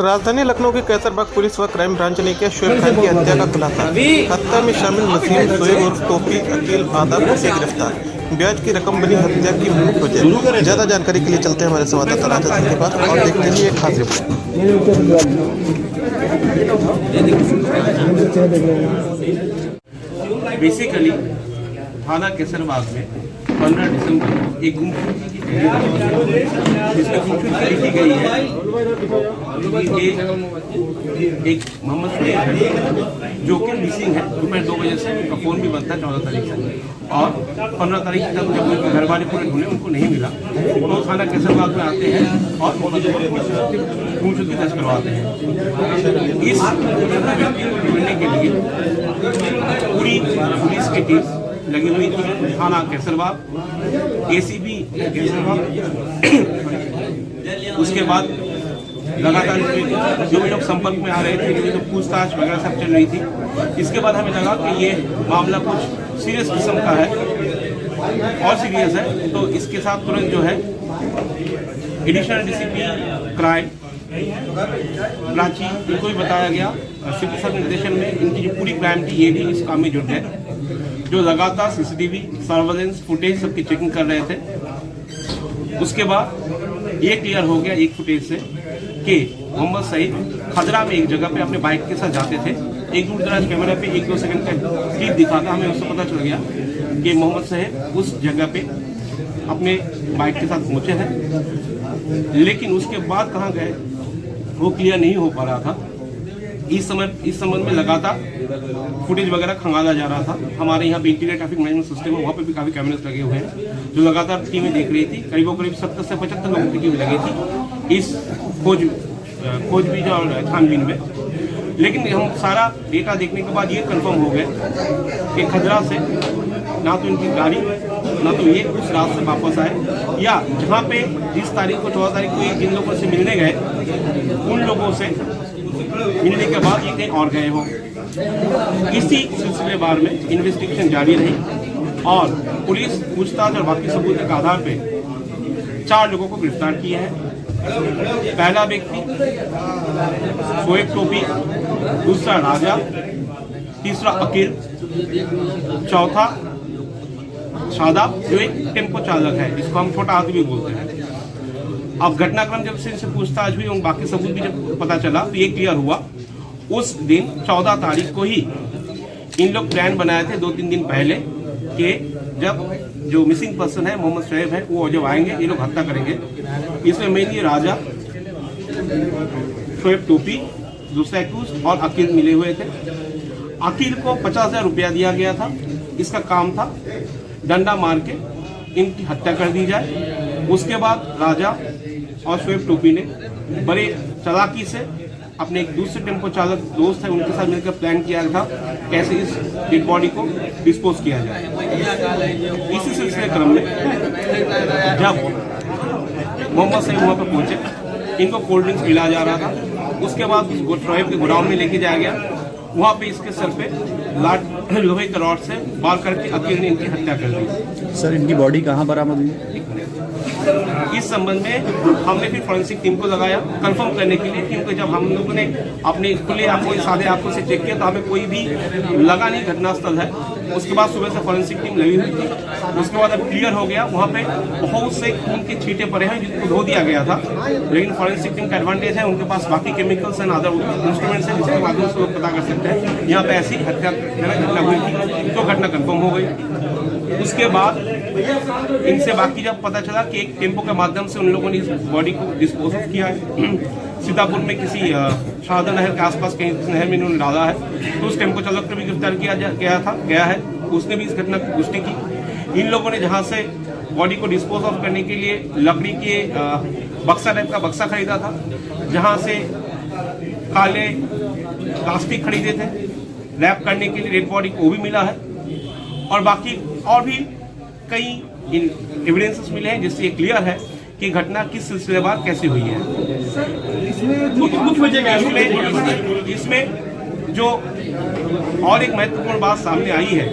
राजधानी लखनऊ के कैसरबाग पुलिस व क्राइम ब्रांच ने किया शोएब खान की हत्या का खुलासा। हत्या में शामिल नसीम, शोएब और टोपी, अकील, आदम से गिरफ्तार। ब्याज की रकम बनी हत्या की मुख्य वजह। ज्यादा जानकारी के लिए चलते हैं हमारे संवाददाता राजा सिंह के पास और देखते हैं एक खास रिपोर्ट। बेसिकली थाना कैसरबाग में 15 दिसंबर को एक गुमशुदगी की जिसमें गुमशुदगी लिखी गई है कि एक मोहम्मद शोएब है जो कि मिसिंग है। दोपहर 2 बजे से उनका फ़ोन भी बनता है 14 तारीख से, और 15 तारीख तक जब उनके घर वाले पूरे ढूंढे उनको नहीं मिला तो थाना कैसरबाग में आते हैं और गुमशुदगी दर्ज करवाते हैं। इस व्यक्ति को ढूंढने के लिए पूरी पुलिस की टीम लगी हुई थी। थाना कैसरबाग, एसीबी कैसरबाग, उसके बाद लगातार जो भी लोग संपर्क में आ रहे थे, जो पूछताछ वगैरह सब चल रही थी। इसके बाद हमें लगा कि ये मामला कुछ सीरियस किस्म का है और सीरियस है, तो इसके साथ तुरंत जो है एडिशनल डीसीपी क्राइम रांची इनको भी बताया गया। सिटी सब निर्देशन में इनकी जो पूरी क्राइम थी ये भी इस काम में जुट है, जो लगातार सीसीटीवी सर्वेलेंस फुटेज सबकी चेकिंग कर रहे थे। उसके बाद ये क्लियर हो गया एक फुटेज से कि मोहम्मद सईद खदरा में एक जगह पे अपने बाइक के साथ जाते थे। एक दूर दराज कैमरे पे 1-2 सेकंड का क्लिप दिखा था, हमें उससे पता चल गया कि मोहम्मद सईद उस जगह पे अपने बाइक के साथ पहुंचे हैं, लेकिन उसके बाद कहाँ गए वो क्लियर नहीं हो पा रहा था। इस संबंध में लगातार फुटेज वगैरह खंगाला जा रहा था। हमारे यहाँ भी इंटीग्रेटेड ट्रैफिक मैनेजमेंट सिस्टम है, वहाँ पे भी काफ़ी कैमरेस लगे हुए हैं जो लगातार टीमें देख रही थी। करीब 70 से 75 लोगों की टीम लगी थी इस खोजबीन और छानबीन में। लेकिन हम सारा डेटा देखने के बाद ये कंफर्म हो गए कि खदरा से ना तो इनकी गाड़ी ना तो ये उस रात से वापस आए, या जहाँ पे जिस तारीख को 14 तारीख को ये जिन लोगों से मिलने गए उन लोगों से मिलने के बाद ये कहीं और गए हो। इसी सिलसिलेवार में इन्वेस्टिगेशन जारी रही और पुलिस पूछताछ और बाकी सबूत के आधार पर 4 लोगों को गिरफ्तार किए हैं। पहला व्यक्ति शोएब टोपी, दूसरा राजा, तीसरा अकील, चौथा शादाब जो एक टेम्पो चालक है, जिसको हम छोटा आदमी बोलते हैं। अब घटनाक्रम जब से इनसे पूछताछ हुई और बाकी सबूत भी जब पता चला तो ये क्लियर हुआ उस दिन 14 तारीख को ही इन लोग प्लान बनाए थे 2-3 दिन पहले कि जब जो मिसिंग पर्सन है मोहम्मद शोएब है वो जब आएंगे ये लोग हत्या करेंगे। इसमें मेनली राजा, शोएब टोपी, दूसरा एक्यूज और अकील मिले हुए थे। अकील को 50,000 रुपया दिया गया था। इसका काम था डंडा मार के इनकी हत्या कर दी जाए। उसके बाद राजा और शोएब टोपी ने बड़े चालाकी से अपने एक दूसरे टेम्पो चालक दोस्त है उनके साथ मिलकर प्लान किया था कैसे इस डेड बॉडी को डिस्पोज किया जाए। इसी सिलसिले क्रम में जब मोहम्मद सईद वहाँ पर पहुंचे, इनको कोल्ड ड्रिंक्स पिलाया जा रहा था। उसके बाद शोएब के गोडाउन में लेके जाया गया। वहाँ पे इसके सर पे लोहे के रॉड से वार करके अकील ने इनकी हत्या कर दी। सर, इनकी बॉडी कहाँ बरामद हुई? इस संबंध में हमने फिर फॉरेंसिक टीम को लगाया कंफर्म करने के लिए, क्योंकि जब हम लोगों ने अपने खुले आंखों सादे आंखों से चेक किया तो हमें कोई भी लगा नहीं घटनास्थल है। उसके बाद सुबह से फॉरेंसिक टीम लगी हुई थी। उसके बाद अब क्लियर हो गया वहाँ पे बहुत से खून के छींटे पड़े हैं जिनको धो दिया गया था, लेकिन फॉरेंसिक टीम का एडवांटेज है उनके पास बाकी केमिकल्स एंड अदर इंस्ट्रूमेंट्स हैं जिसके माध्यम से लोग पता कर सकते हैं यहाँ पे ऐसी हत्या घटना हुई थी, तो घटना कंफर्म हो गई। उसके बाद इनसे बाकी जब पता चला कि एक टेम्पो के माध्यम से उन लोगों ने इस बॉडी को डिस्पोज किया है सीतापुर में किसी शारदा नहर के आसपास कहीं नहर में इन्होंने डाला है, तो उस टेम्पो चालक को भी गिरफ्तार किया गया है। उसने भी इस घटना की पुष्टि की। इन लोगों ने जहां से बॉडी को डिस्पोज ऑफ करने के लिए लकड़ी के बक्सा टाइप का बक्सा खरीदा था, जहां से काले प्लास्टिक खरीदे थे रैप करने के लिए डेड बॉडी को, वो भी मिला है। और बाकी और भी कई एविडेंसेस मिले हैं जिससे ये क्लियर है कि घटना किस सिलसिलेवार कैसे हुई है। इसमें जो और एक महत्वपूर्ण बात सामने आई है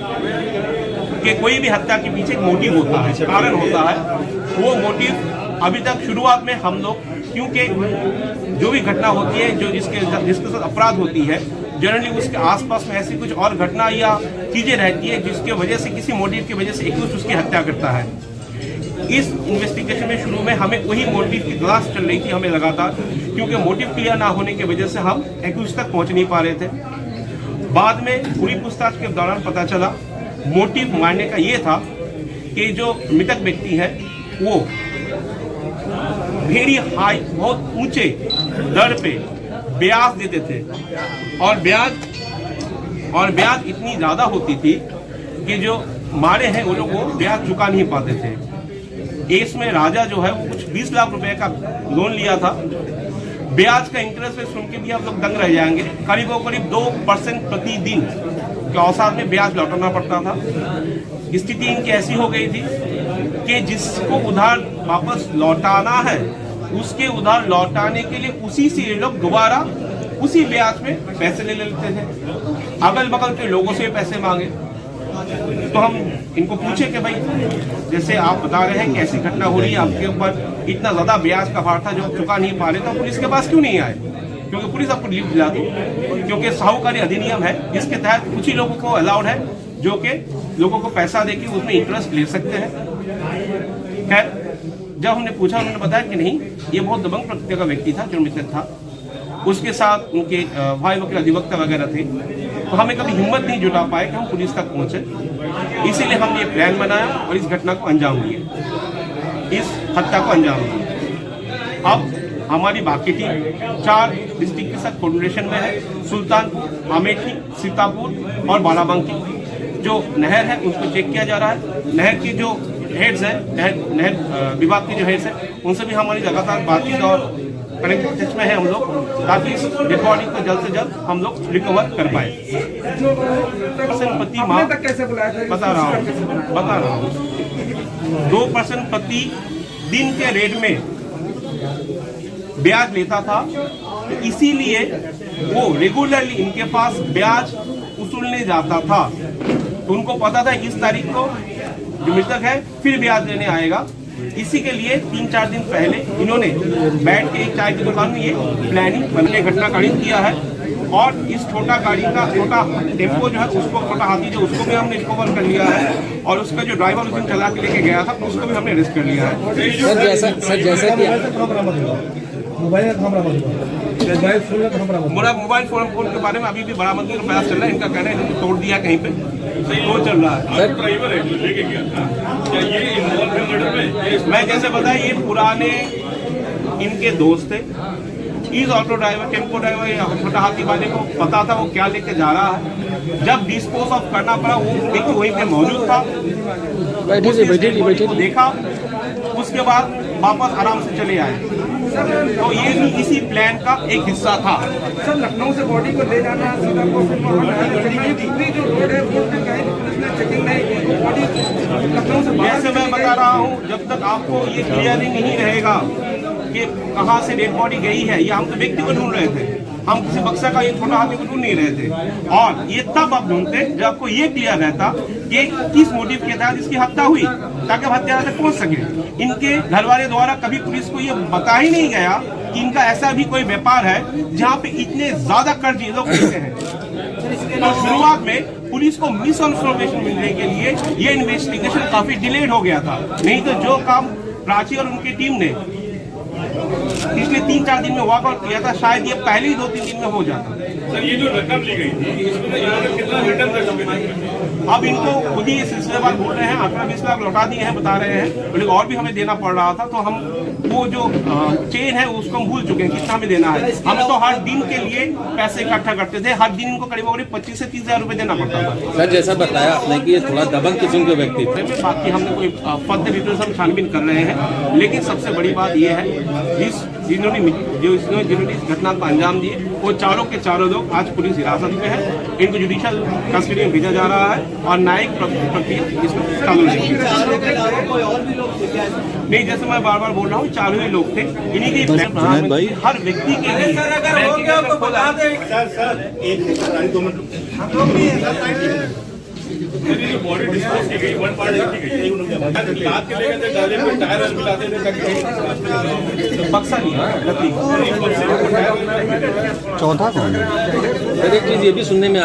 कि कोई भी हत्या के पीछे एक मोटिव होता है, कारण होता है। वो मोटिव अभी तक शुरुआत में हम लोग क्योंकि जो भी घटना होती है, जो जिसके साथ अपराध होती है, जनरली उसके आसपास में ऐसी कुछ और घटना या चीजें रहती है जिसके वजह से, किसी मोटिव की वजह से एक उसकी हत्या करता है। इस इन्वेस्टिगेशन में शुरू में हमें वही मोटिव की तलाश चल रही थी हमें लगातार, क्योंकि मोटिव क्लियर ना होने की वजह से हम एक्यूज तक पहुंच नहीं पा रहे थे। बाद में पूरी पूछताछ के दौरान पता चला मोटिव मारने का ये था कि जो मृतक व्यक्ति है वो वेरी हाई, बहुत ऊंचे दर पे ब्याज देते थे और ब्याज इतनी ज्यादा होती थी कि जो मारे हैं वो लोग वो ब्याज चुका नहीं पाते थे। इसमें राजा जो है वो कुछ 20 लाख रुपए का लोन लिया था। ब्याज का इंटरेस्ट रेट सुन के भी आप लोग दंग रह जाएंगे। करीब 2% प्रतिदिन के औसत में ब्याज लौटाना पड़ता था। स्थिति इनकी ऐसी हो गई थी कि जिसको उधार वापस लौटाना है उसके उधार लौटाने के लिए उसी से ये लोग दोबारा उसी ब्याज में पैसे ले लेते थे। अगल बगल के लोगों से पैसे मांगे तो हम इनको पूछे कि भाई जैसे आप बता रहे हैं कि ऐसी घटना हो रही है, आपके ऊपर इतना ज्यादा ब्याज का भार था जो आप चुका नहीं पा रहे, तो पुलिस के पास क्यों नहीं आए? क्योंकि पुलिस आपको लीव दिलाती, क्योंकि साहूकारी अधिनियम है जिसके तहत कुछ ही लोगों को अलाउड है जो कि लोगों को पैसा देके उसमें इंटरेस्ट ले सकते हैं। खैर, जब हमने पूछा उन्होंने बताया कि नहीं, ये बहुत दबंग प्रकृति का व्यक्ति था जो मृतक था, उसके साथ उनके भाई वकील अधिवक्ता वगैरह थे, तो हमें कभी हिम्मत नहीं जुटा पाए कि हम पुलिस तक पहुंचे। इसीलिए हमने ये प्लान बनाया और इस घटना को अंजाम दिए, इस हत्या को अंजाम दिया। अब हमारी बाकी टीम 4 डिस्ट्रिक्ट के साथ कोऑर्डिनेशन में है। सुल्तानपुर, अमेठी, सीतापुर और बाराबंकी जो नहर है उसको चेक किया जा रहा है। नहर की जो हेड्स हैं, नहर विभाग के जो हेड्स हैं, उनसे भी हमारी लगातार बातचीत और कनेक्ट टच में है हम लोग, ताकि इस डेड बॉडी को जल्द से जल्द हम लोग रिकवर कर पाए। प्रति माह बता रहा हूँ 2% प्रति दिन के रेट में ब्याज लेता था, तो इसीलिए वो रेगुलरली इनके पास ब्याज उसूलने जाता था। तो उनको पता था इस तारीख को जो मृतक है फिर ब्याज लेने आएगा। इसी के लिए 3-4 दिन पहले इन्होंने बैठ के एक चाय की दुकान में ये प्लानिंग बनने घटना गाड़ी किया है। और इस छोटा गाड़ी का छोटा टेम्पो जो है उसको, छोटा हाथी जो, उसको भी हमने रिकवर कर लिया है और उसका जो ड्राइवर उस दिन चला के लेके गया था उसको भी हमने अरेस्ट कर लिया है। मेरा मोबाइल फोन के बारे में अभी भी बरामदगी का प्रयास चल रहा है। इनका कहना है इनको तोड़ दिया कहीं पे, वो चल रहा है। मैं जैसे बताया, ये पुराने इनके दोस्त थे। इस ऑटो ड्राइवर, टेम्पो ड्राइवर या छोटा हाथी वाले को पता था वो क्या लेके जा रहा है। जब डिस्पोज ऑफ करना पड़ा वो व्यक्ति वहीं पे मौजूद था, देखा, उसके बाद वापस आराम से चले आए। तो ये भी इसी प्लान का एक हिस्सा था। सर, लखनऊ से बॉडी को ले जाना, जैसे मैं बता रहा हूँ, जब तक आपको ये क्लियरिंग नहीं रहेगा कि कहाँ से डेड बॉडी गई है, ये हम तो व्यक्ति को ढूंढ रहे थे, हम किसी बक्सा का ये छोटा हाथी को ढूंढ नहीं रहे थे। और ये तब आप ढूंढते जब आपको ये क्लियर रहता कि किस मोटिव के तहत इसकी हत्या हुई, ताकि हत्या तक पहुंच सके। इनके घर वाले द्वारा कभी पुलिस को ये बता ही नहीं गया कि इनका ऐसा भी कोई व्यापार है जहाँ पे इतने ज्यादा कर्ज ये लोग लेते हैं। तो शुरुआत में पुलिस को मिस इन्फॉर्मेशन मिलने के लिए ये इन्वेस्टिगेशन काफी डिलेड हो गया था। नहीं तो जो काम प्राची और उनकी टीम ने पिछले 3-4 दिन में वर्कआउट किया था, शायद ये पहले ही 2-3 दिन में हो जाता। सर, ये जो रकम ली गई थी इसमें इन्होंने कितना रिटर्न कर चुके? अब इनको खुद ही सिलसिलेवार बोल रहे हैं 18-20 लाख लौटा दिए हैं, बता रहे हैं, लेकिन और भी हमें देना पड़ रहा था। तो हम वो जो चेन है उसको हम भूल चुके हैं कितना हमें देना है। हम तो हर दिन के लिए पैसे इकट्ठा करते थे, हर दिन इनको करीब 25 से 30 हजार रुपए देना पड़ता था। सर, जैसा बताया आपने कि ये थोड़ा दबंग किस्म के व्यक्ति थे। बाकी हमने कोई फर्दर डिटेल्स हम छानबीन कर रहे हैं, लेकिन सबसे बड़ी बात यह है जिन्होंने इस घटना को अंजाम दिए वो चारों के चारों लोग आज पुलिस हिरासत में है। इनको जुडिशियल कस्टडी में भेजा जा रहा है और न्यायिक प्रक्रिया इसमें चालू है। नहीं, जैसे मैं बार बार बोल रहा हूँ, चारों ही लोग थे। इन्हीं के भाई हर व्यक्ति के लिए मेरी जो बॉडी डिस्पोज की गई, वन पार्ट की गई, लाद के ले गए थे गाड़ी में, टायर मिलाते थे ताकि बक्सा नहीं है, लकड़ी चौथा कौन है? एक चीज ये भी सुनने में